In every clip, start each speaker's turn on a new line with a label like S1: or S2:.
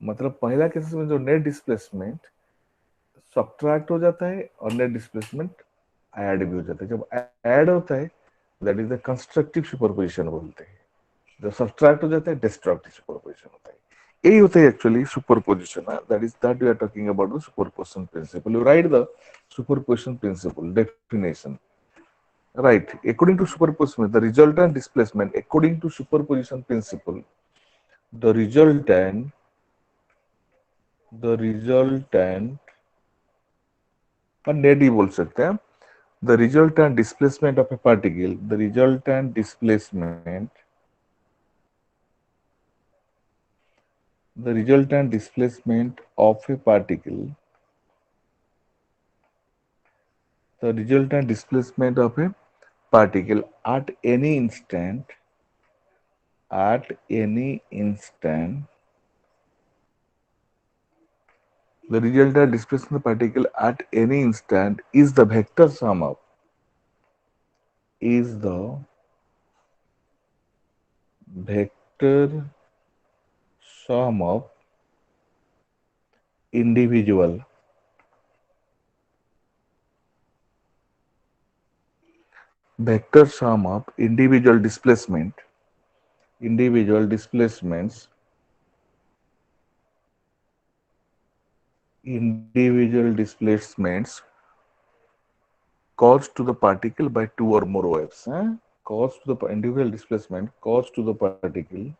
S1: मतलब पहला केसेस में जो नेट डिस्प्लेसमेंट सब्ट्रैक्ट हो जाता है और नेट डिस्प्लेसमेंट ऐड भी हो जाता है। जब ऐड होता है that is the constructive superposition बोलते हैं। जब सब्ट्रैक्ट हो जाता है डिस्ट्रक्टिव सुपरपोजिशन होता है। यही होता है actually superposition. That is that we are talking about the superposition principle. You write the superposition principle definition, right? According to superposition, the resultant displacement, according to superposition principle, the resultant net ही बोल सकते हैं। the resultant displacement of a particle, the resultant displacement, the resultant displacement of a particle, the resultant displacement of a particle at any instant, at any instant, the resultant displacement of the particle at any instant is the vector sum of, is the vector sum of individual vector sum of individual displacements caused to the particle by two or more waves, caused to the individual displacement caused to the particle,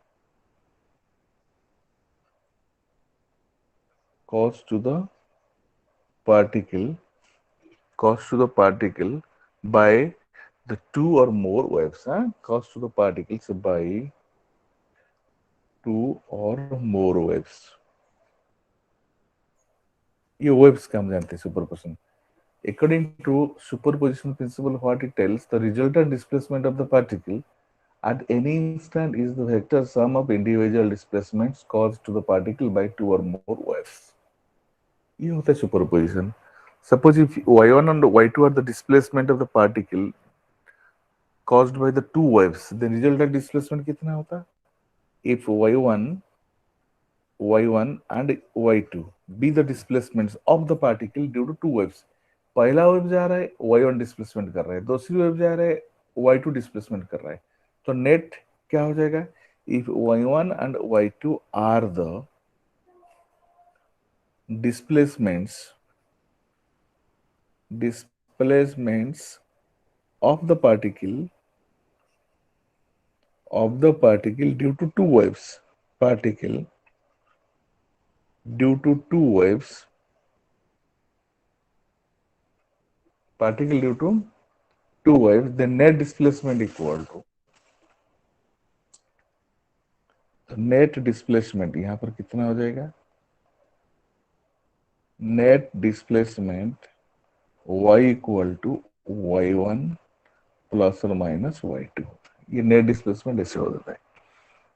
S1: caused to the particle caused to the particle by the two or more waves, caused to the particles by two or more waves. ये waves का हम जानते हैं superposition. According to superposition principle, what it tells, the resultant displacement of the particle at any instant is the vector sum of individual displacements caused to the particle by two or more waves. ये होता है superposition. Suppose if y1 and y2 are the displacement of the particle caused by the two waves, then resultant displacement कितना होता? If y1 and y2 be the displacements of the particle due to two waves. पहला wave जा रहा है y1 displacement कर रहा है, दूसरी वेव जा रहा है y2 डिस्प्लेसमेंट कर रहा है, तो नेट क्या हो जाएगा? If y1 and y2 are the displacements of the particle due to two waves, particle due to two waves, particle due to two waves, then net displacement equal to net displacement यहां पर कितना हो जाएगा? Net displacement y equal to y1 plus और minus y2। ये net displacement ऐसे हो जाता है।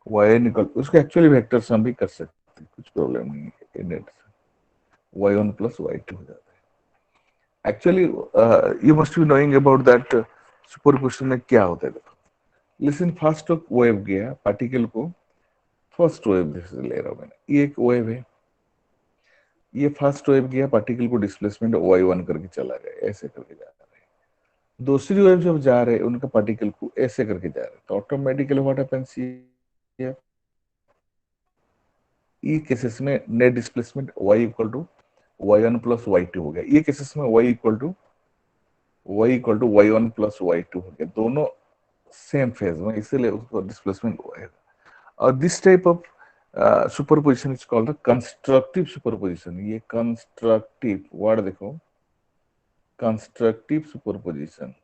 S1: y निकल उसको एक्चुअली वेक्टर सम भी कर सकते हैं, कुछ प्रॉब्लम नहीं है। नेट y1 प्लस y2 हो जाता है। Actually you must be knowing about that superposition में क्या होता है। लिसन, फर्स्ट वेव गया पार्टिकल को, फर्स्ट वेव ले रहा हूं मैंने, ये एक वेव है, ये फर्स्ट वेव गया पार्टिकल को डिस्प्लेसमेंट y1 करके चला गया, ऐसे करके जा रहा है। दूसरी वेव जब जा रहे हैं उनका पार्टिकल को ऐसे करके जा रहे हैं, तो ऑटोमेटिकली व्हाट हैपेंस हियर, ये केसेस में net displacement y equal to y1 plus y2 हो गया। ये केसेस में y equal to y1 plus y2 हो गया, दोनों सेम फेज में, इसीलिए उसको डिस्प्लेसमेंट होएगा। और this type of superposition is called constructive superposition. ये कंस्ट्रक्टिव वर्ड देखो, कंस्ट्रक्टिव सुपरपोजिशन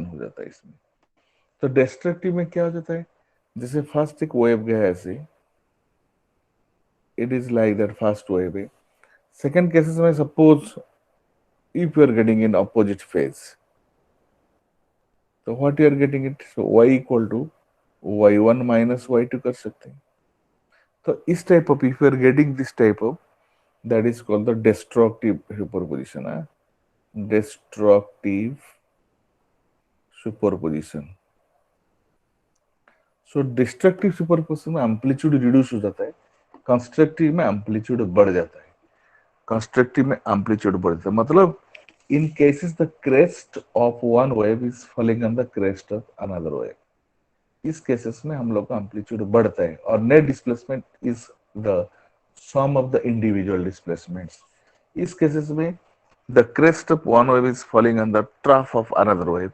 S1: हो जाता है इसमें। तो डिस्ट्रक्टिव में क्या हो जाता है? जैसे फर्स्ट एक वेव गया है ऐसे, it is like that first wave है। सेकंड केसेस में suppose if you are getting in opposite phase, तो what you are getting it, so y equal to y1 minus y2 कर सकते हैं। तो इस type of, if you are getting this type of, that is called the destructive superposition है, destructive superposition. So destructive superposition में amplitude reduce हो जाता है, कंस्ट्रक्टिव में एम्पलीट्यूड बढ़ जाता है। कंस्ट्रक्टिव में एम्पलीट्यूड बढ़ जाता है, मतलब in cases the crest of one wave is falling on the crest of another wave. इस केसेस में हम लोग का एम्पलीट्यूड बढ़ता है, और net displacement is the sum of the individual displacements. इस केसेस में the crest of one wave is falling on the trough of another wave.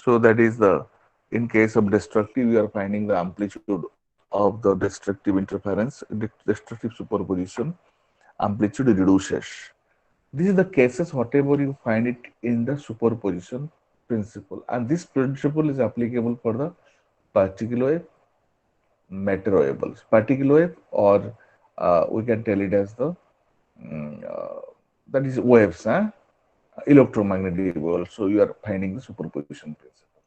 S1: So that is the, in case of destructive, we are finding the amplitude of the destructive interference, destructive superposition, amplitude reduces. This is the cases whatever you find it in the superposition principle, and this principle is applicable for the particle wave, matter waves, particle wave, or we can tell it as the that is waves, electromagnetic waves. So you are finding the superposition principle.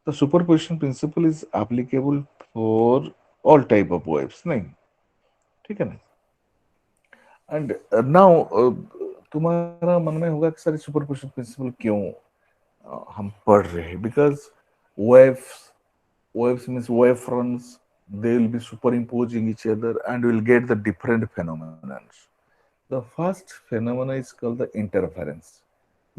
S1: The superposition principle is applicable for all type of waves, नहीं? ठीक है ना? And now तुम्हारा मन में होगा कि sir superposition principle क्यों हम पढ़ रहे हैं? Because waves means wave fronts, they will be superimposing each other and will get the different phenomena. The first phenomena is called the interference.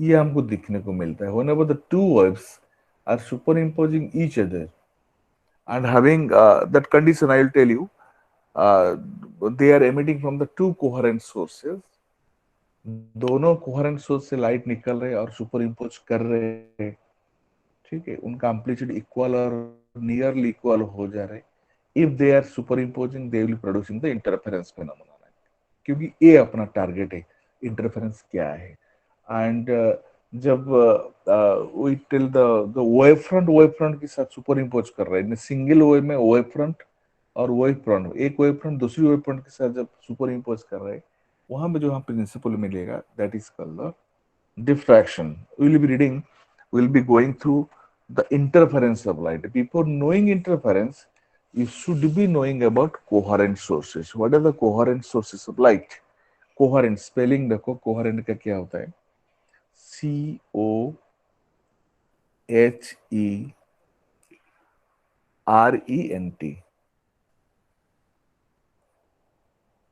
S1: ये हमको दिखने को मिलता है whenever the two waves are superimposing each other and having that condition, I will tell you, they are emitting from the two coherent sources. दोनों coherent source से light निकल रहे और सुपर इम्पोज कर रहे, ठीक है, उनका एम्पलीट्यूड इक्वल और नियरली इक्वल हो जा रहे। If they are superimposing they will producing the interference phenomena, क्योंकि ये अपना टारगेट है, इंटरफेरेंस क्या है। एंड जब we tell the wave front के साथ सुपर इम्पोज कर रहे हैं, सिंगल वेव में वेव फ्रंट और वेव फ्रंट, एक वेव फ्रंट दूसरी वेव फ्रंट के साथ जब सुपर इम्पोज कर रहे हैं, वहां पे जो हम प्रिंसिपल मिलेगा that is called the diffraction. We will be reading, we will be going through the interference of light. Before knowing interference, you should be knowing about coherent sources. What are the coherent sources of light? Coherent spelling देखो, coherent का क्या होता है? COHERENT.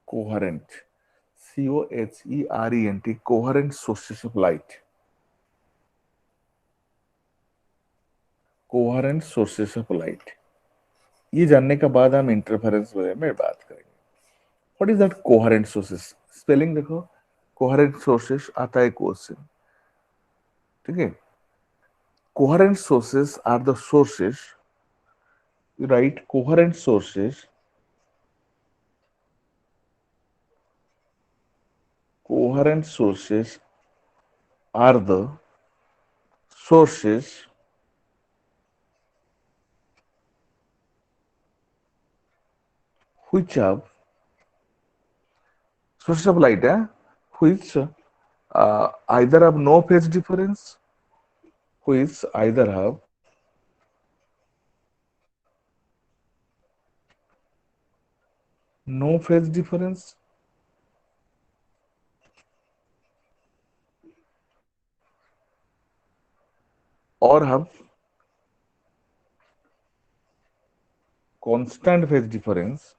S1: Coherent. COHERENT. Coherent sources of light. Coherent sources of light, ये जानने के बाद हम इंटरफेरेंस वगैरह में बात करेंगे। What is that coherent sources? Spelling देखो, कोहेरेंट सोर्सेस आता है क्वेश्चन, ठीक है। Coherent sources are the sources, right? Coherent sources, coherent sources are the sources which have sources of light, which either have no phase difference, which either have no phase difference or have constant phase difference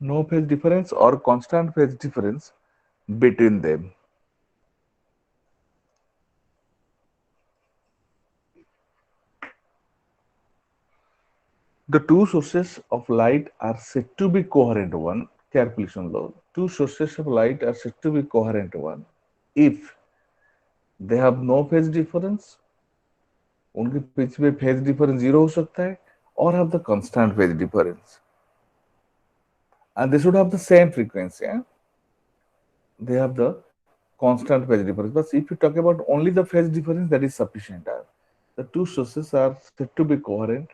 S1: no phase difference or constant phase difference between them. The two sources of light are said to be coherent one. Carefully listen low. Two sources of light are said to be coherent one if they have no phase difference, उनके बीच में phase difference zero हो सकता है, or have the constant phase difference, and they should have the same frequency. They have the constant phase difference. But if you talk about only the phase difference, that is sufficient. The two sources are said to be coherent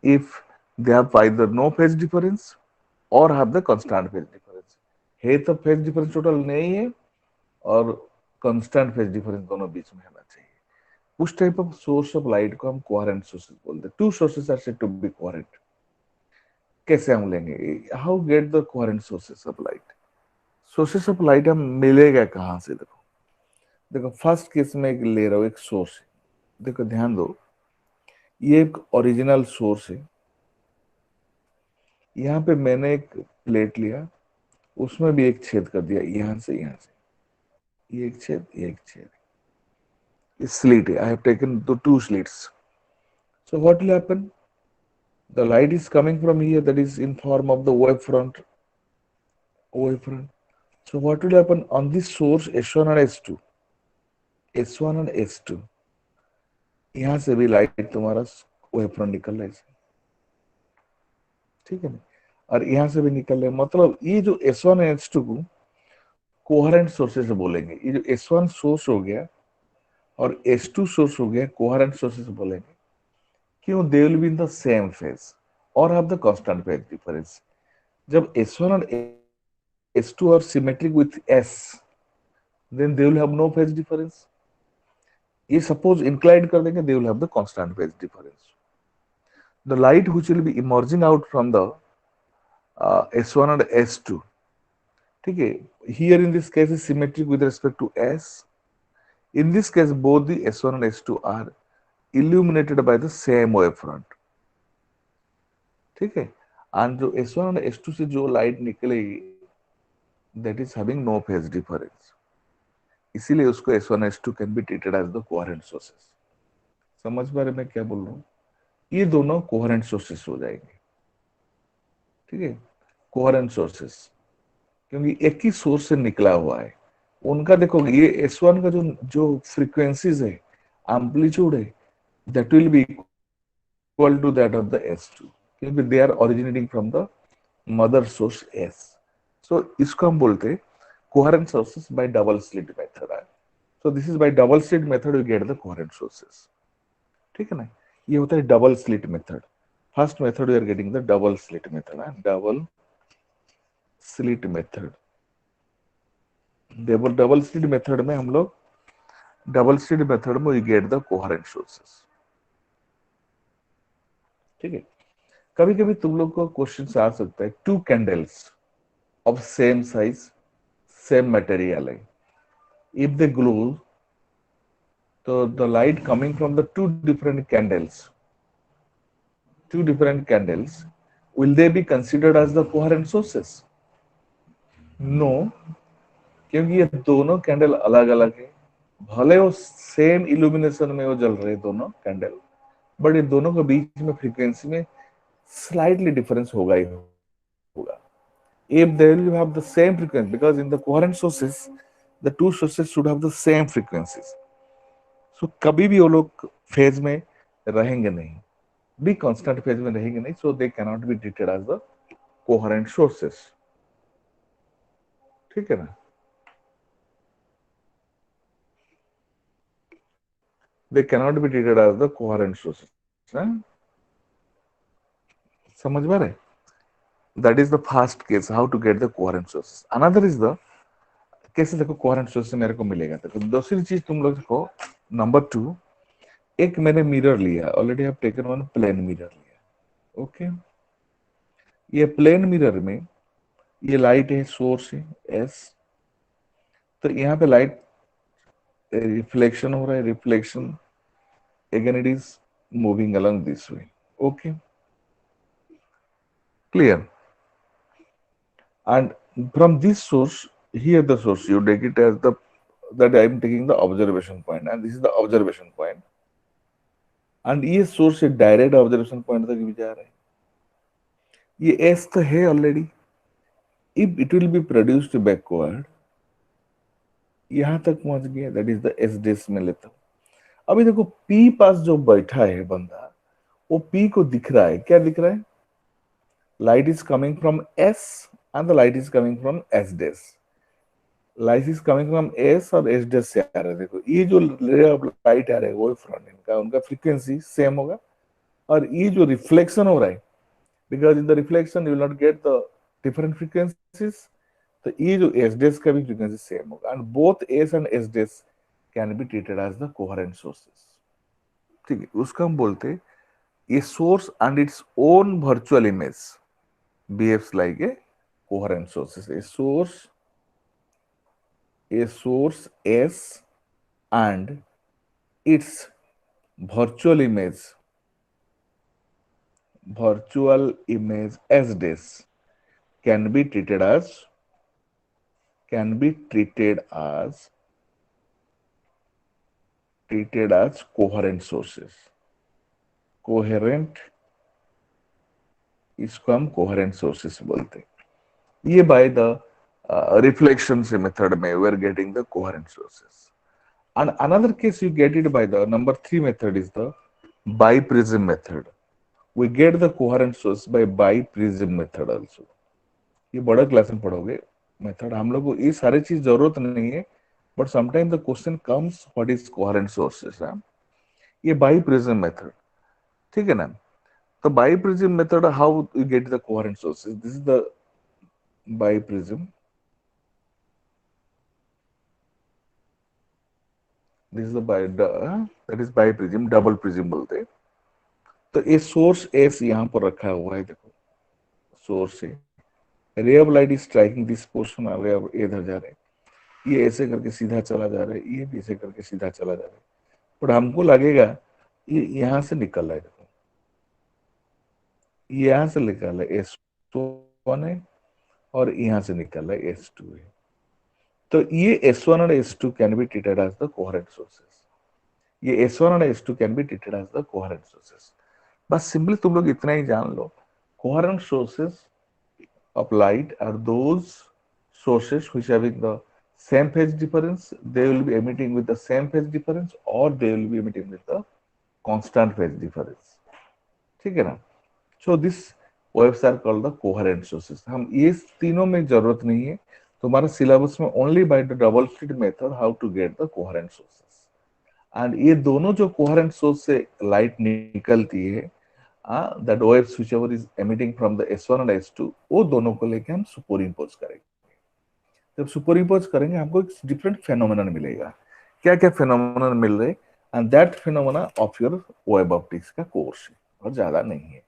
S1: if they have either no phase difference और have the constant phase difference. है तो phase difference total नहीं है और constant phase difference दोनों बीच में होना चाहिए। उस type of source of light को हम coherent sources बोलते हैं। Two sources are said to be coherent. कैसे हम लेंगे? How get the coherent sources of light? Sources of light हम मिलेगा कहाँ से? देखो, देखो फर्स्ट केस में एक ले रहा हूँ, एक सोर्स है, देखो ध्यान दो, ये एक ओरिजिनल सोर्स है, यहाँ पे मैंने एक प्लेट लिया, उसमें भी एक छेद कर दिया, यहाँ से यहाँ से, ये एक छेद, ये एक छेद, slit. I have taken the two slits. So what will happen? The light is coming from here, that is in form of the wave front. Wave front. So what will happen on this source S1 and S2? S1 and S2. यहाँ से भी light तुम्हारा wave front निकल रहा है, ठीक है ना, और यहाँ से भी निकल रहा है, मतलब ये जो S1 और S2 को कोहेरेंट सोर्सेस बोलेंगे। ये जो S1 सोर्स हो गया और S2 सोर्स हो गया, कोहेरेंट सोर्सेस बोलेंगे। क्यों? They will be in the same phase और have the constant phase difference. जब S1 और S2 are symmetric with S, then they will have no phase difference. ये suppose inclined कर देंगे, they will have the constant phase difference. The light which will be emerging out from the S1 and S2, ठीक है, here in this case is symmetric with respect to S. In this case both the S1 and S2 are illuminated by the same wave front, ठीक है, and जो S1 and S2 से जो light निकलेगी, that is having no phase difference. इसीलिए उसको S1 S2 can be treated as the coherent sources. समझ पा रहे मैं क्या बोल रहा हूँ? ये दोनों कोहेरेंट सोर्सेस हो जाएंगे, ठीक है, कोहेरेंट सोर्सेस, क्योंकि एक ही सोर्स से निकला हुआ है। उनका देखो, ये S1 का जो जो फ्रीक्वेंसीज है, एम्पलीट्यूड है, that will be equal to that of the S2, क्योंकि they are originating from the mother source S। So इसको हम बोलते हैं coherent sources by double slit method. So this is by double slit method we get the coherent sources, ठीक है ना। ये होता है double slit method. First method we are getting the double slit method, double slit method. Double slit method में हम लोग, double slit method में we get the coherent sources, ठीक है। कभी कभी तुम लोग को क्वेश्चन आ सकता है, two candles of same size, same material है, इफ दे ग्लो, तो the light coming from the two different candles, will they be considered as the coherent sources? No, क्योंकि ये दोनों कैंडल अलग अलग है, भले वो सेम इल्यूमिनेशन में वो जल रहे दोनों कैंडल, बट ये दोनों के बीच में फ्रीक्वेंसी में स्लाइटली डिफरेंस होगा ही होगा। If they will have the same frequency, because in the coherent sources, the two sources should have the same frequencies. So कभी भी वो लोग फेज में रहेंगे नहीं, भी कांस्टेंट फेज में रहेंगे नहीं, so they cannot be treated as the coherent sources, ठीक है ना। They cannot be treated as the coherent sources, समझ में रहे? That is the first case, how to get the coherent sources. Another is the कैसे देखो coherent source मेरे को मिलेगा। देखो दूसरी चीज तुम लोग देखो, नंबर 2, एक मैंने मिरर लिया, already have taken one plane mirror लिया, ओके। ये प्लेन मिरर में ये लाइट है, सोर्स है एस, तो यहाँ पे लाइट रिफ्लेक्शन हो रहा है, reflection again it is moving along this way, okay, clear. And from this source, here the source, you take it as the, that I am taking the observation point, and this is the observation point, and ये source से direct observation point तक भी जा रहा है। ये S तो है already, if it will be produced backward, यहाँ तक पहुंच गया, that is the S dash में लेता हूँ। अभी देखो P पास जो बैठा है बंदा, वो P को दिख रहा है, क्या दिख रहा है? Light is coming from S and the light is coming from S dash. Light is coming from S और एस डैश से आ रहा है। देखो ये जो रे ऑफ लाइट आ रहा है वो फ्रंट इनका, उनका फ्रीक्वेंसी सेम होगा, और ये जो रिफ्लेक्शन हो रहा है, because in the reflection you will not get the different frequencies, तो ये जो एस डैश का भी फ्रीक्वेंसी सेम होगा, and both S and S dash can be treated as the coherent sources, ठीक है। उसका हम बोलते हैं ये source and its own virtual image behaves like a coherent sources. A source S and its virtual image as days can be treated as can be treated as coherent sources. Coherent, इसको हम coherent sources बोलते हैं। ये by the reflection से method में we are getting the coherent sources. And another case you get it by the number 3 method is the biprism method. We get the coherent source by biprism method also. ये बड़ा class में पढ़ोगे method, हम लोग को ये सारी चीज जरूरत नहीं है, but sometime the question comes what is coherent sources. ये बाइप्रिज्म मेथड, ठीक है ना। तो biprism method, how you get the coherent sources, this is the biprism, this is the that is biprism, double prism बोलते हैं। तो ये source S यहाँ पर रखा हुआ है, देखो सोर्स है, ray of light is striking this portion, ray of इधर जा रहे हैं, ये ऐसे करके सीधा चला जा रहा है, ये भी ऐसे करके सीधा चला जा रहा है, बट हमको लगेगा ये यहाँ से निकल रहा है, देखो यहाँ से निकल रहा है S1 है और यहाँ से निकल रहा है S2 है। तो ये S1 और S2 can be treated as the coherent sources. ये S1 और S2 can be treated as the coherent sources. बस सिंपली तुम लोग इतना ही जान लो, coherent sources of light are those sources which having the same phase difference, they will be emitting with the same phase difference, or they will be emitting with the constant phase difference, ठीक है ना। so this waves are called the coherent sources। हम ये तीनों में जरूरत नहीं है, तुम्हारा सिलेबस में only by the double slit method how to get the coherent sources। and ये दोनों जो coherent source से light निकलती है, that waves whichever is emitting from the S1 and S2, वो दोनों को लेके हम सुपर इम्पोज करेंगे। जब सुपर इम्पोज करेंगे हमको एक डिफरेंट फेनोमेनन मिलेगा। क्या क्या फेनोमेनन मिल रहे, and that phenomena of your web optics का कोर्स है, और ज्यादा नहीं है,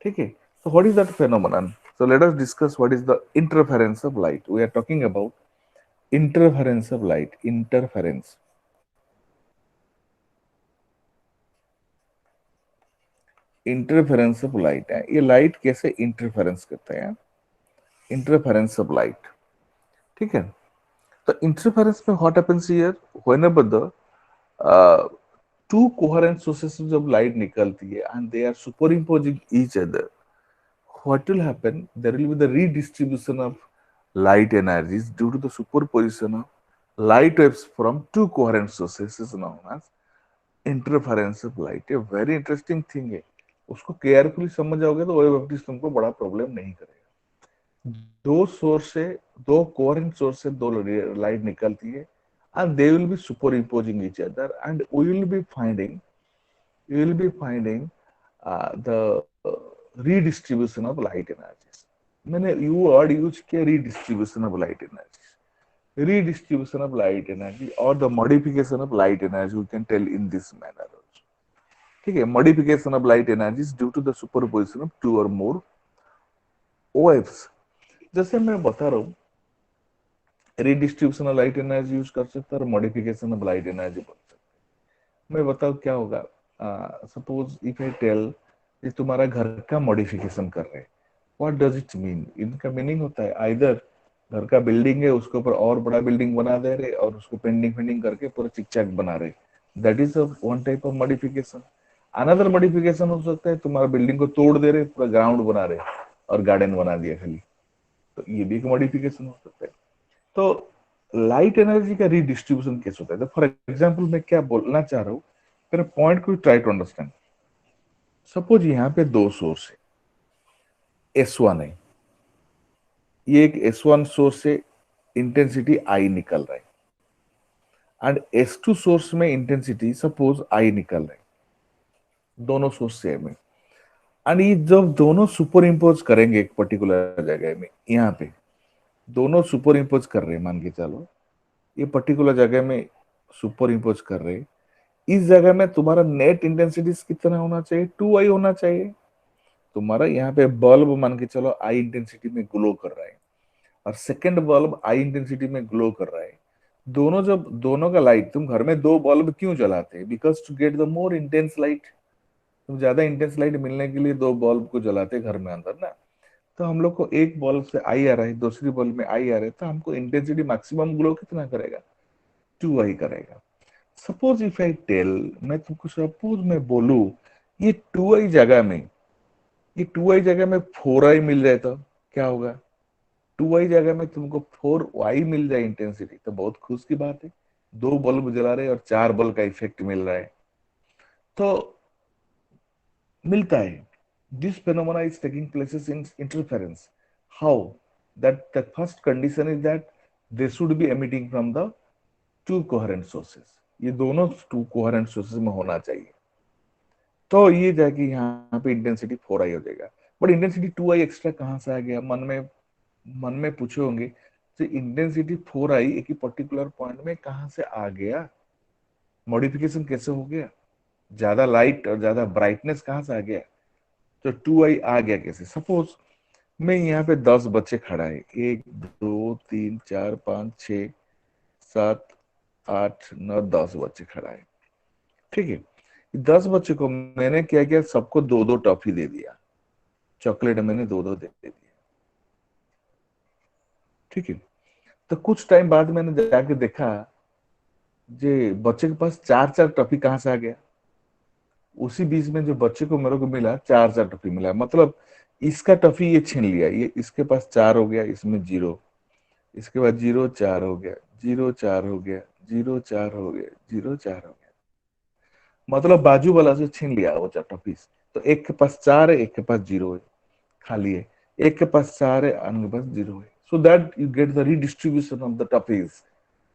S1: ठीक है। so what is that phenomenon? So let us discuss what is the interference of light. We are talking about interference of light, interference of light है। ये लाइट कैसे इंटरफेरेंस करता है, इंटरफेरेंस ऑफ लाइट, ठीक है। तो इंटरफेरेंस में what happens here, whenever the two coherent sources जब लाइट निकलती है and they are superimposing each other, what will happen, there will be the redistribution of light energies due to the superposition of light waves from two coherent sources is known as interference of light। a very interesting thing है, उसको carefully समझ जाओगे तो wave optics तुमको बड़ा problem नहीं करेगा। दो सोर्स से, दो कोहेरेंट सोर्स से दो लाइट निकलती है and they will be superimposing each other, and we will be finding, you will be finding the redistribution of light energies। मैंने यू वर्ड यूज किया, redistribution of light energies, redistribution of light energy or the modification of light energy, we can tell in this manner also, ठीक है। modification of light energies due to the superposition of two or more waves। जैसे मैं बता रहा हूँ, redistribution of light energy use कर सकते हैं और मॉडिफिकेशन ऑफ लाइट एनर्जी बोल सकते हैं। मैं बताऊँ क्या होगा, सपोज इफ आई टेल कि तुम्हारा घर का मॉडिफिकेशन कर रहे हैं, व्हाट डज इट मीन, इनका मीनिंग होता है आइदर घर का बिल्डिंग है उसके ऊपर और बड़ा बिल्डिंग बना दे रहे और उसको पेंडिंग पेंडिंग करके पूरा चिक चाक बना रहे, that is one type of modification. Another modification हो सकता है तुम्हारा बिल्डिंग को तोड़ दे रहे, पूरा ग्राउंड बना रहे और गार्डन बना दिया खाली, तो ये भी एक मॉडिफिकेशन हो सकता है। तो लाइट एनर्जी का रीडिस्ट्रीब्यूशन कैसे होता है, तो फॉर एग्जांपल मैं क्या बोलना चाह रहा हूँ, मेरे पॉइंट को ट्राई टू अंडरस्टैंड। सपोज यहाँ पे दो सोर्स है, S1 है, ये एक S1 सोर्स से इंटेंसिटी I निकल रहा है एंड S2 सोर्स में इंटेंसिटी सपोज I निकल रहा है, दोनों सोर्स सेम है। एंड ये जब दोनों सुपर इम्पोज करेंगे एक पर्टिकुलर जगह में, यहाँ पे दोनों सुपर इम्पोज कर रहे हैं, मान के चलो ये पर्टिकुलर जगह में सुपर इम्पोज कर रहे हैं, इस जगह में तुम्हारा नेट इंटेंसिटी कितना होना चाहिए, 2I होना चाहिए। तुम्हारा यहाँ पे बल्ब मान के चलो I इंटेंसिटी में ग्लो कर रहा है और सेकेंड बल्ब I इंटेंसिटी में ग्लो कर रहा है, दोनों का लाइट, तुम घर में दो बल्ब क्यों जलाते हैं? Because to get the more intense light. तुम ज्यादा इंटेंस लाइट मिलने के लिए दो बल्ब को जलाते घर में अंदर ना। तो हम लोग को एक बल्ब से आई आ रहा है, दूसरी बल्ब में आई आ रहा है, तो हमको इंटेंसिटी मैक्सिमम ग्लो कितना करेगा? 2 आई करेगा। सपोज इफ आई टेल, मैं तुमको सपोज मैं बोलू ये 2 आई जगह में, ये 2 आई जगह में 4 आई मिल जाए तो क्या होगा? 2 आई जगह में तुमको 4 वाई मिल जाए इंटेंसिटी, तो बहुत खुश की बात है। दो बल्ब जला रहे और 4 बल्ब का इफेक्ट मिल रहा है, तो मिलता है। This phenomena is taking places in interference. How? That the first condition is that they should be emitting from the two coherent sources. ये दोनों टू कोहेरेंट सोर्सेज में होना चाहिए, तो ये जाके यहाँ पे इंटेंसिटी 4 आई हो जाएगा। बट इंटेंसिटी 2 आई एक्स्ट्रा कहाँ से आ गया? मन में पूछे होंगे, तो इंटेंसिटी 4 आई एक ही पर्टिकुलर पॉइंट में कहाँ से आ गया? मॉडिफिकेशन कैसे हो गया? ज्यादा लाइट और ज्यादा ब्राइटनेस कहाँ से आ गया? तो 2 आई आ गया कैसे? सपोज मैं यहाँ पे 10 बच्चे खड़ा है, 1 2 3 4 5 6 7 8 9 10 बच्चे खड़ा है, ठीक है। 10 बच्चे को मैंने क्या किया, सबको दो दो टॉफी दे दिया, चॉकलेट मैंने दो दो दे दिया, ठीक है। तो कुछ टाइम बाद मैंने जाके देखा, जे बच्चे के पास चार चार टॉफी कहाँ से आ गया? उसी बीच में जो बच्चे को मेरे को मिला, चार चार टॉफी मिला, मतलब इसका टॉफी ये छीन लिया, ये इसके पास 4 हो गया, इसमें 0, इसके बाद 0 4 हो गया, 0 4 हो गया, 0 4 हो गया, 0 4 हो गया, मतलब बाजू वाला से छीन लिया वो 4 टॉफीज। तो एक के पास 4 है, एक के पास 0 है, खाली है। एक के पास 4 है, अन्य के पास 0 है। So that you get the redistribution of the toffees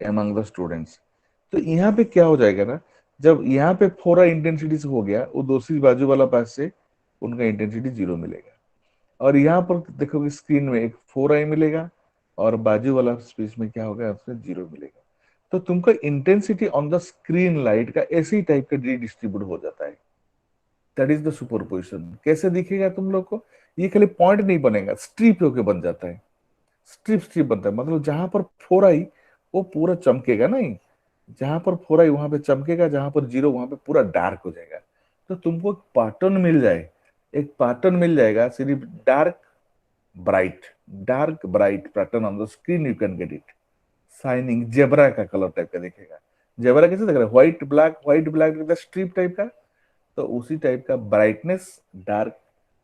S1: among the students. तो यहाँ पे क्या हो जाएगा ना, जब यहाँ पे 4 इंटेंसिटी से हो गया, वो दूसरी बाजू वाला पास से उनका इंटेंसिटी 0 मिलेगा। और यहाँ पर देखोगे स्क्रीन में एक 4 आई मिलेगा, और बाजू वाला स्पेस में क्या होगा, उसमें 0 मिलेगा। तो तुमको intensity on the screen light का ऐसे ही टाइप का डिस्ट्रीब्यूट हो जाता है। That is the superposition. कैसे दिखेगा तुम लोग को? ये खाली पॉइंट नहीं बनेगा, स्ट्रिप होके बन जाता है। स्ट्रिप स्ट्रिप बनता है, मतलब जहां पर 4 आई वो पूरा चमकेगा नहीं, जहां पर 4 आई वहां पे चमकेगा, जहां पर 0 वहां पे पूरा डार्क हो जाएगा। तो तुमको एक पैटर्न मिल जाए, एक पैटर्न मिल जाएगा, सिर्फ dark bright, dark bright pattern on the screen you can get it. Shining zebra का कलर टाइप का दिखेगा। जेबरा कैसे दिख रहा है? व्हाइट ब्लैक स्ट्रिप टाइप का। तो उसी टाइप का dark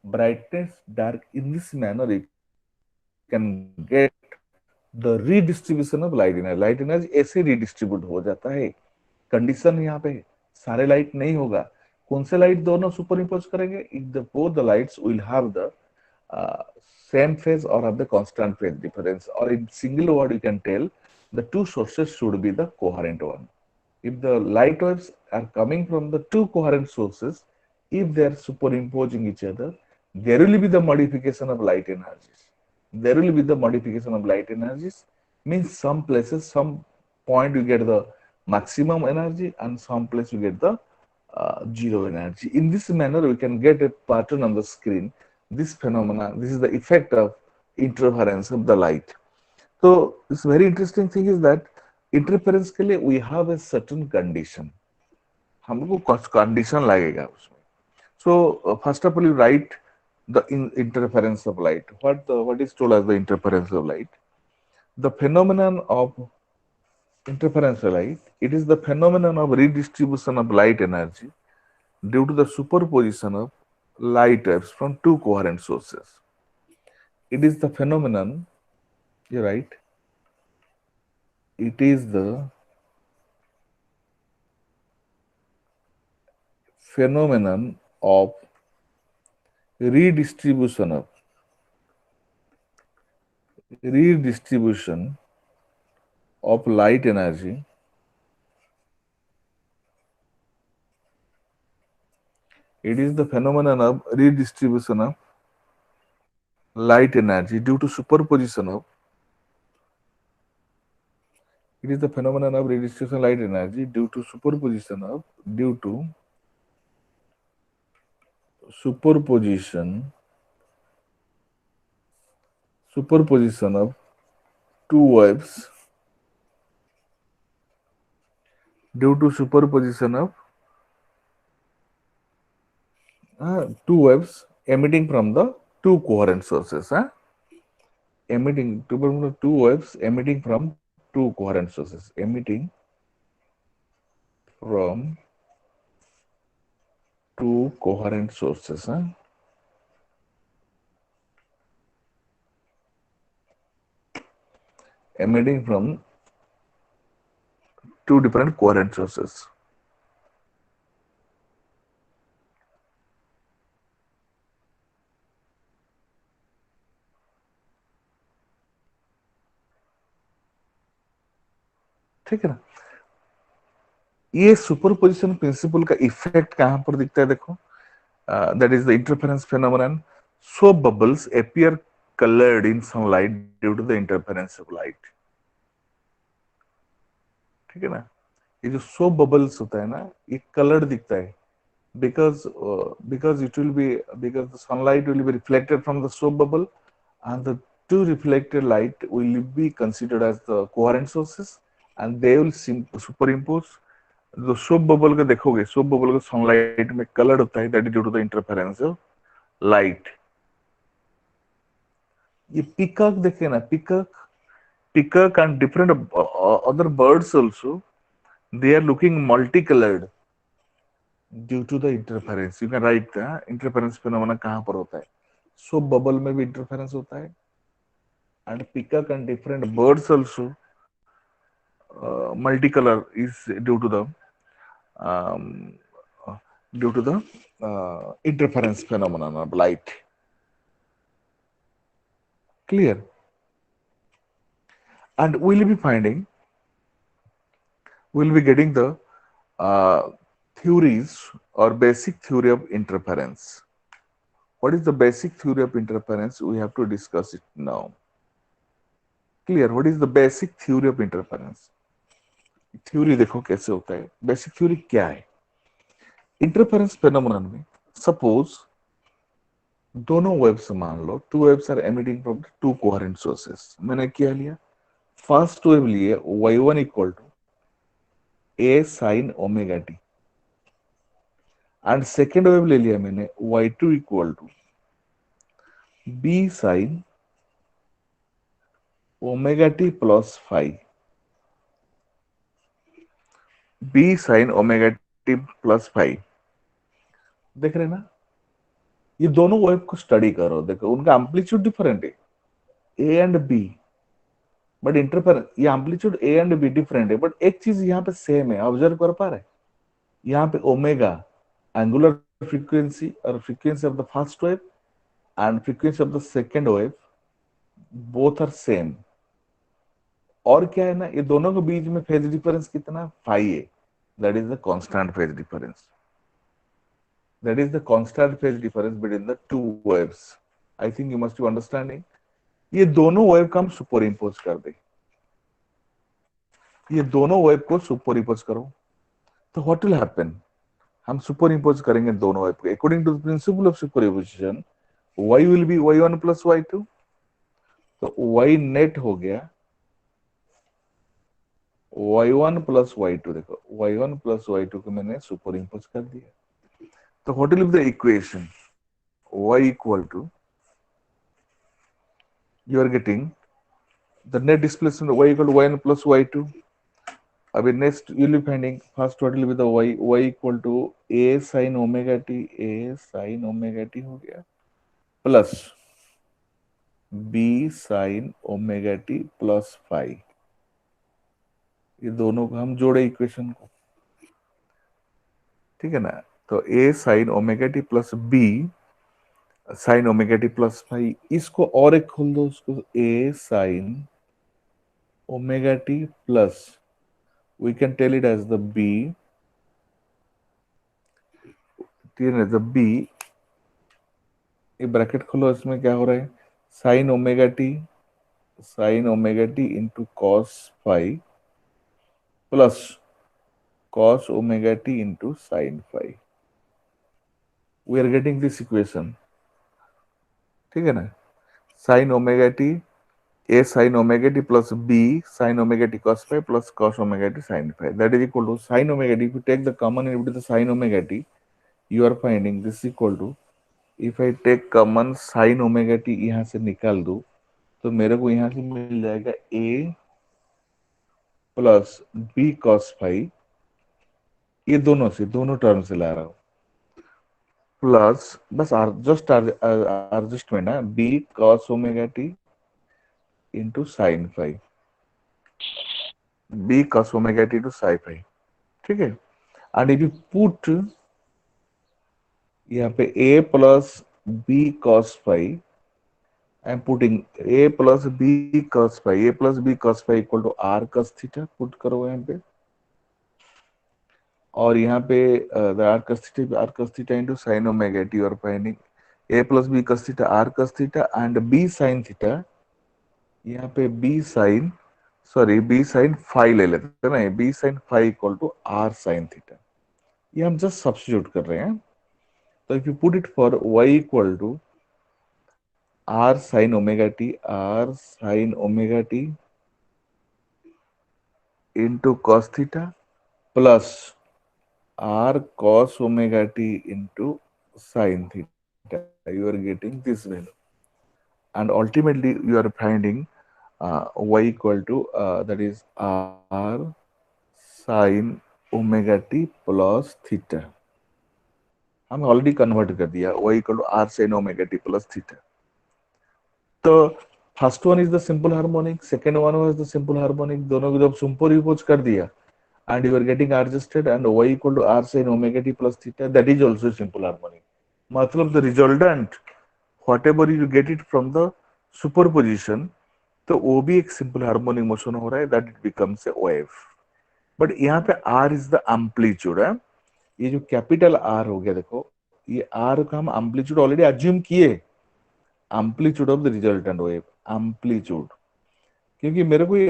S1: brightness dark in this manner you can get the redistribution of light energy ऐसे रीडिस्ट्रीब्यूट हो जाता है। कंडीशन यहाँ पे सारे लाइट नहीं होगा। कौन से लाइट दोनों सुपर इम्पोज करेंगे? If the both the lights will have the same phase or have the constant phase difference, or in single word you can tell the two sources should be the coherent one. If the light waves are coming from the two coherent sources, if they are superimposing each other, there will be the modification of light energies. There will be the modification of light energies, means some places, some point you get the maximum energy, and some place you get the zero energy. In this manner, we can get a pattern on the screen. This phenomena, this is the effect of interference of the light. So this very interesting thing is that interference के लिए we have a certain condition, हमको condition लगेगा उसमें। So first of all you write the interference of light. What is told as the interference of light? The phenomenon of interference of light, it is the phenomenon of redistribution of light energy due to the superposition of light waves from two coherent sources. It is the phenomenon, you're right, it is the phenomenon of redistribution of redistribution of light energy. It is the phenomenon of redistribution of light energy due to superposition of. It is the phenomenon of redistribution of light energy due to superposition superposition of two waves due to superposition of two waves emitting from the two coherent sources. Emitting two waves emitting from two coherent sources. Emitting from two coherent sources. Emitting from two different coherent sources. ठीक है ना? ये superposition principle का effect कहां पर दिखता है देखो. That is the interference phenomenon. So bubbles appear colored in sunlight due to the interference of light. ठीक है ना? ये जो सोप बबल्स होता है ना, ये कलर्ड दिखता है because it will be because the sunlight will be reflected from the soap bubble, and the two reflected light will be considered as the coherent sources, and they will superimpose. जो soap bubble का देखोगे, soap bubble का sunlight में coloured होता है, that is due to the interference of light. ये peacock देखे ना, peacock and different other birds also, they are looking multicolored due to the interference. You can write the interference phenomena कहां पर होता है. सोप बबल में भी interference होता है, and peacock and different birds also multicolor is due to the um, interference phenomenon of light. Clear? And we'll be getting the theories or basic theory of interference. What is the basic theory of interference? We have to discuss it now. Clear? What is the basic theory of interference? Theory देखो कैसे होता है. Basic theory क्या है interference phenomenon में. Suppose दोनों waves मान लो, two waves are emitting from two coherent sources. मैंने क्या लिया, फर्स्ट वेव लिए y1 equal to a sin omega t, and second wave ले लिया मैंने y2 equal to b sin omega t plus five. b sin omega t plus five. देख रहे ना, ये दोनों वेव को स्टडी करो, देखो उनका एम्पलीट्यूड डिफरेंट है, A and B, but interference ये amplitude A and B different है, बट एक चीज यहाँ पे सेम है. ऑब्जर्व कर पा रहे, यहाँ पे ओमेगा एंगुलर फ्रीक्वेंसी और frequency of the first wave and frequency of the second wave both are same. और क्या है ना, ये दोनों के बीच में फेज डिफरेंस कितना, फाइव है. That is the constant phase difference. That is the constant phase difference between the two waves. I think you must be understanding. ये दोनों वेव का हम सुपर इम्पोज कर दे, ये दोनों वेव को सुपर इम्पोज करो, तो व्हाट विल हैपन, हम सुपर इम्पोज करेंगे दोनों वेव को according to the principle of superimposition. y will be y1 plus y2, तो y नेट हो गया y1 प्लस y2. देखो y1 प्लस y2 को मैंने सुपर इम्पोज कर दिया, तो what will be the equation, y equal to, you are getting the net displacement y equal to y1 plus y2. अभी next you will be finding first what will be the y equal to a sin omega t, a sin omega t हो गया plus b sin omega t plus five. ये दोनों को हम जोड़े equation को, ठीक है ना. तो a sin omega t plus b sin omega t plus five, इसको और एक खोल दो, उसको a sin omega t plus, we can tell it as the b, the b, ये ब्रैकेट खोलो, इसमें क्या हो रहा है, sine omega t into cos five plus cos omega t into sine five. We are getting this equation, ठीक है ना. Sine omega t a sin omega t plus b sin omega t cos phi plus cos omega t sin phi. That is equal to sin omega t. If you take the common into the sin omega t, you are finding this equal to, if I take common sin omega t यहाँ से निकाल दूं तो मेरे को यहाँ से मिल जाएगा a plus b cos phi, ये दोनों से, दोनों टर्म से ला रहा हूँ, प्लस बस जस्ट एडजस्टमेंट है, b cos omega t into sin phi, b cos omega t to psi phi, ठीक है। एंड इफ यू पुट यहाँ पे a plus b cos phi, I am putting a plus b cos phi, a plus b cos phi equal to r cos theta, put करो यहाँ पे, और यहाँ पे r cos theta into sin omega t, और finding a plus b cos theta r cos theta and b sin theta, यहाँ पे b sin phi ले लेते हैं ना, b sin phi equal to r sin theta, ये हम just substitute कर रहे हैं। तो if you put it for y equal to r sin omega t into cos theta plus r cos omega t into sin theta, you are getting this value, and ultimately you are finding y equal to that is r sin omega t plus theta, हम already convert कर दिया, y equal to r sin omega t plus theta। तो first one is the simple harmonic, second one was the simple harmonic, दोनों को जब superimpose कर दिया and you are getting adjusted and y equal to r sin omega t plus theta, that is also simple harmonic, मतलब the resultant whatever you get it from the superposition, तो वो भी एक सिंपल हार्मोनिक मोशन हो रहा है, that it becomes a wave. But यहाँ पे r इज द एम्पलीट्यूड है, ये जो कैपिटल R हो गया, देखो ये R का हम एम्पलीट्यूड ऑलरेडी अज्यूम किए, amplitude of the resultant wave, amplitude, क्योंकि मेरे को ये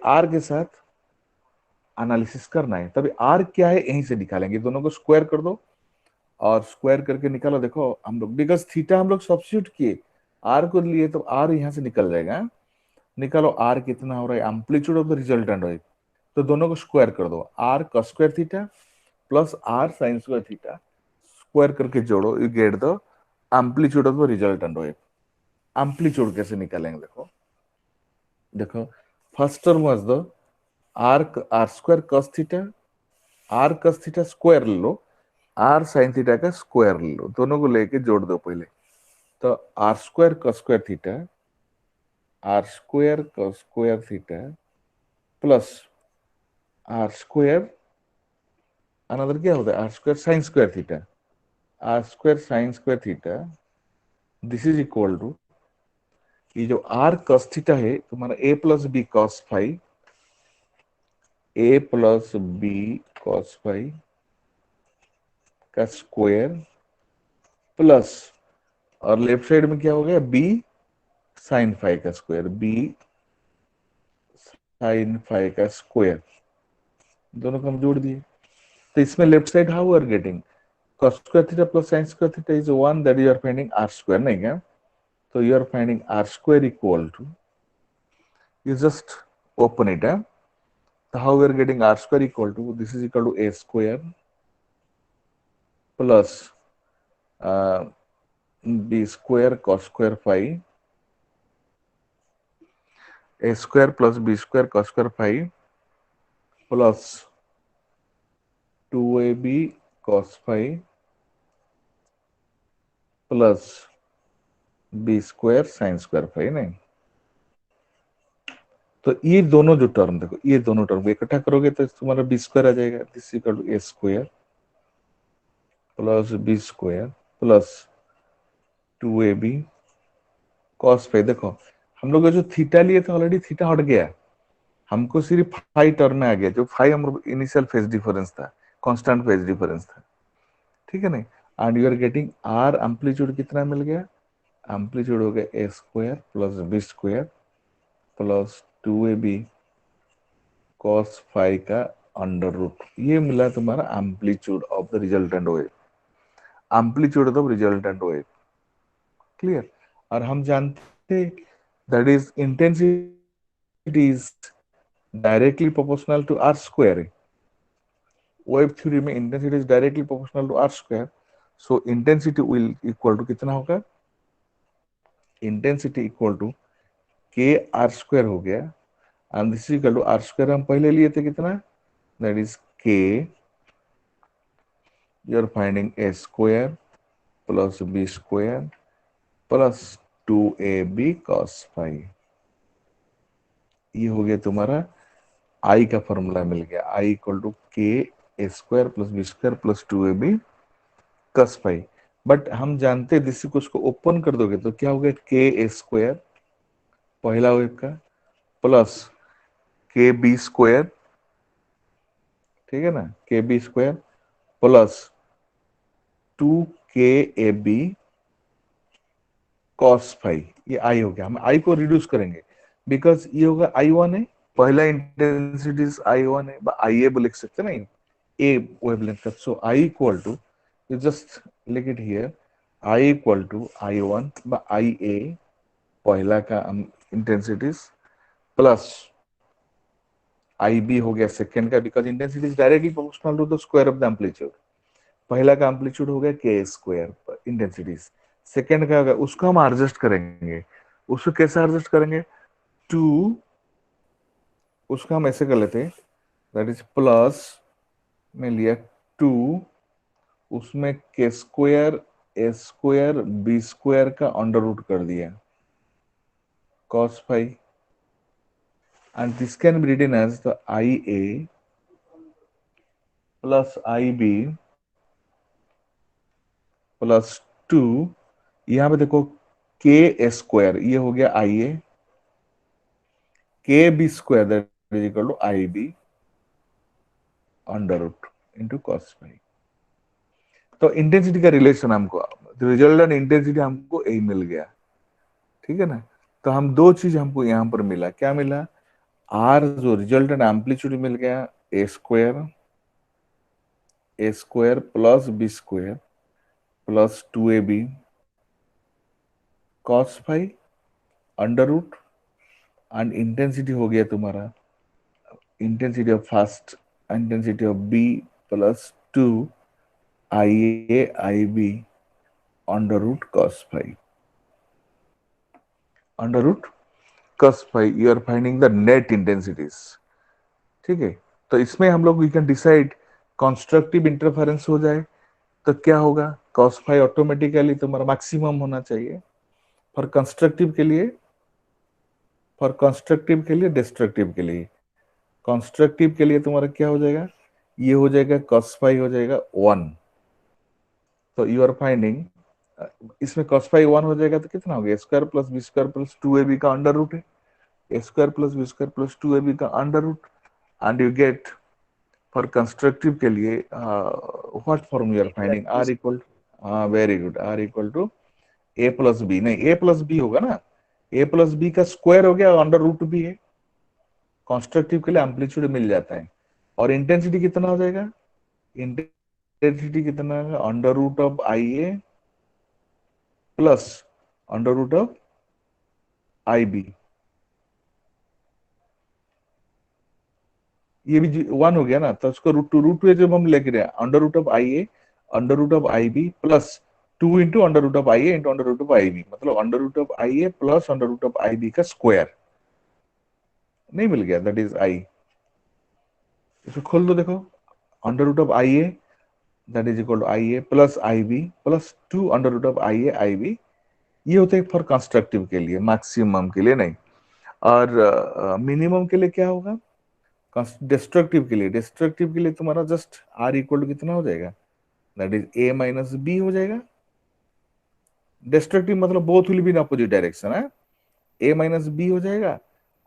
S1: R के साथ एनालिसिस करना है, तभी R क्या है यहीं से निकालेंगे, दोनों को स्क्वायर कर दो और स्क्वायर करके निकालो, देखो हम लोग बिकॉज थीटा हम लोग सब्स्टिट्यूट किए, R को लिए तो R यहाँ से निकल जाएगा, निकालो R कितना हो रहा है, amplitude of the resultant wave, तो दोनों को स्क्वायर कर दो, R cos square theta plus R sin square theta, square करके जोड़ो, you get the amplitude of the resultant wave. Amplitude कैसे निकालेंगे, देखो देखो first term was the r square cos theta, r cos theta square ले लो, r sin theta का square ले लो, दोनों को लेके जोड़ दो पहले, तो r square cos square theta, r square cos square theta plus r square, another क्या होता है r square sin square theta, r square sin square theta, this is equal to, ये जो r cos थीटा है तुम्हारा a plus b cos phi, a plus b cos phi का square plus, और left side में क्या हो गया, b sin फाई का स्क्वायर, b sin फाई का स्क्वायर, दोनों को हम जोड़ दिए, तो इसमें left side how are getting cos square theta plus sin square theta is 1, that you are finding r square, नहीं क्या, so you are finding r square equal to, you just open it, so how we are getting r square equal to, this is equal to a square plus b square cos square phi, a square plus b square cos square phi plus 2ab cos phi plus B square sine square phi, नहीं, तो ये दोनों जो term देखो, ये दोनों term को इकट्ठा करोगे तो तुम्हारा बी स्क्वायर आ जाएगा, this equal to a square plus B square plus 2ab cos phi. देखो हम लोग जो थीटा लिए थे ऑलरेडी थीटा हट गया, हमको सिर्फ फाई टर्म में आ गया, जो फाई हम इनिशियल फेज डिफरेंस था, कांस्टेंट फेज डिफरेंस था, ठीक है नहीं, and you are getting R amplitude कितना मिल गया, एम्पलीट्यूड हो गया A square plus B square plus 2ab cos phi का अंडर रूट, ये मिला तुम्हारा amplitude of the resultant wave, amplitude of resultant wave, clear. और हम जानते that is intensity is directly proportional to r square. Wave theory में intensity is directly proportional to R square, so intensity will equal to कितना होगा, intensity equal to K R square हो गया, and this equal to R square हम पहले लिए थे कितना, that is K, you are finding A square plus B square plus 2ab cos phi, ये हो गया तुम्हारा आई का फॉर्मूला मिल गया, आई equal to K A square plus B square plus 2ab cos phi। But हम जानते हैं जिससे को उसको ओपन कर दोगे तो क्या होगा, के ए स्क्वायर पहला वेव का प्लस के बी स्क्वायर, ठीक है ना, k b square plus 2 KB cos phi, ये आई हो गया। हम आई को रिड्यूस करेंगे बिकॉज ये होगा I1 है, पहला इंटेंसिटी I1 है, आई ए लिख सकते नहीं, ए वेवलेंथ का, so I equal to, you just लिख it here, I equal to I1 I a पहला का इंटेंसिटीज प्लस आई बी हो गया सेकेंड का, because intensity is directly proportional to the square of the amplitude. पहला का amplitude हो गया के स्क्वायर इंटेंसिटीज, सेकेंड का होगा उसको हम एडजस्ट करेंगे, उसको कैसे एडजस्ट करेंगे, टू, उसको हम ऐसे कर लेते हैं, दैट इज प्लस में लिया 2, उसमें के स्क्वायर ए स्क्वायर बी स्क्वायर का अंडर रूट कर दिया cos phi, and this can be written as the IA plus IB plus 2, यहां पे देखो के स्क्वायर ये हो गया IA, k b square that is equal to IB under root into cos phi। तो इंटेंसिटी का रिलेशन हमको, रिजल्टेंट इंटेंसिटी हमको यही मिल गया, ठीक है ना। तो हम दो चीज हमको यहां पर मिला, क्या मिला, आर जो रिजल्टेंट एम्पलीट्यूड मिल गया A square plus B square plus 2ab cos phi under root, and intensity हो गया तुम्हारा intensity of first intensity of B plus 2 IA IB under root cos phi, under root cos phi, you are finding the net intensities, ठीक है। तो इसमें हम लोग we can decide constructive interference हो जाए तो क्या होगा, cos phi ऑटोमेटिकली तुम्हारा मैक्सिमम होना चाहिए, फॉर कंस्ट्रक्टिव के लिए, फॉर कंस्ट्रक्टिव के लिए, डिस्ट्रक्टिव के लिए, कंस्ट्रक्टिव के लिए तुम्हारा क्या हो जाएगा, ये हो जाएगा cos phi हो जाएगा 1, तो यू आर फाइंडिंग, इसमें cos phi 1 हो जाएगा तो कितना हो गया, square plus B square plus 2ab का अंडर रूट है, A square plus B square plus 2ab का under root, and you get for constructive के लिए what form you are finding, R equal, very good, R equal to A plus B, नहीं A plus B होगा ना, A plus B का square हो गया, under root भी है, कंस्ट्रक्टिव के लिए एम्पलीट्यूड मिल जाता है, और इंटेंसिटी कितना हो जाएगा, इंटेंसिटी कितना है, under root of I A plus under root of I b, ये भी 1 हो गया ना, तो उसको रूट पे जब हम लेके रहे under root of I A under root of I B plus 2 into under root of I A into under root of I B, मतलब under root of I A plus under root of I B का square नहीं मिल गया, that is I, इसको खोल दो, देखो under root of I a that is equal to I A plus I B plus 2 under root of I a I b, ये होता है फॉर कंस्ट्रक्टिव के लिए, मैक्सिमम के लिए नहीं, और मिनिमम के लिए क्या होगा, डिस्ट्रक्टिव के लिए, डिस्ट्रक्टिव के लिए तुम्हारा जस्ट आर इक्वल टू कितना हो जाएगा, that is a minus b हो जाएगा, डिस्ट्रक्टिव मतलब both will be in opposite direction है, ए माइनस बी हो जाएगा,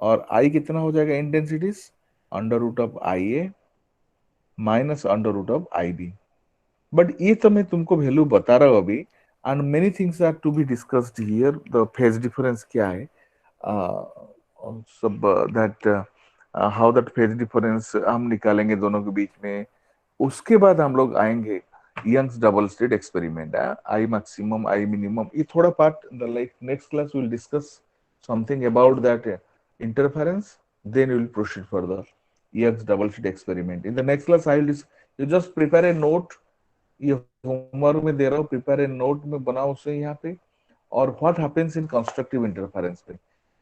S1: और आई कितना हो जाएगा, intensities under root of I a minus under root of I b, but ये तो मैं तुमको वैल्यू बता रहा हूँ अभी, and many things are to be discussed here, the phase difference क्या है, सब that how that phase difference हम निकालेंगे दोनों के बीच में, उसके बाद हम लोग आएंगे Young's double slit experiment, I maximum I minimum, ये थोड़ा part like next class will discuss something about that interference, then you will proceed further. Young's double slit experiment. In the next class, I will you just prepare a note. ये homework में दे रहा हूँ, prepare a note में बनाओ उसे यहाँ पे, और what happens in constructive interference पे,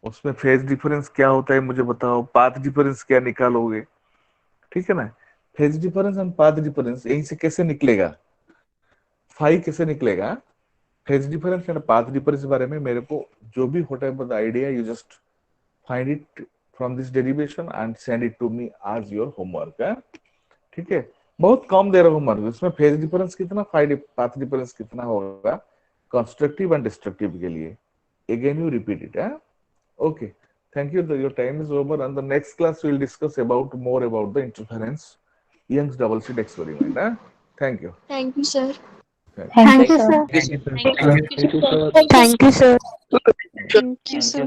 S1: उसमें फेज डिफरेंस क्या होता है मुझे बताओ, पाथ डिफरेंस क्या निकालोगे, ठीक है ना। Phase difference and path difference यहीं से कैसे निकलेगा, फाई कैसे निकलेगा, phase difference and path difference के बारे में मेरे को जो भी whatever idea, you just find it from this derivation and send it to me as your homework है, ठीक है। बहुत कम दे रहा हूँ होमवर्क, इसमें फेज डिफरेंस कितना, फाई पाथ डिफरेंस कितना होगा कंस्ट्रक्टिव एंड डिस्ट्रक्टिव के लिए, अगेन यू रिपीट इट है। Okay, thank you, your time is over, and the next class we will discuss about more about the interference Young's double slit experiment. Thank you.
S2: Thank you, sir.
S1: Thank you.
S3: Thank
S4: Thank
S3: you,
S4: you,
S3: sir.
S4: sir.
S5: Thank you, sir.
S2: Thank you, sir.
S3: Thank you, sir.
S2: Thank you, sir.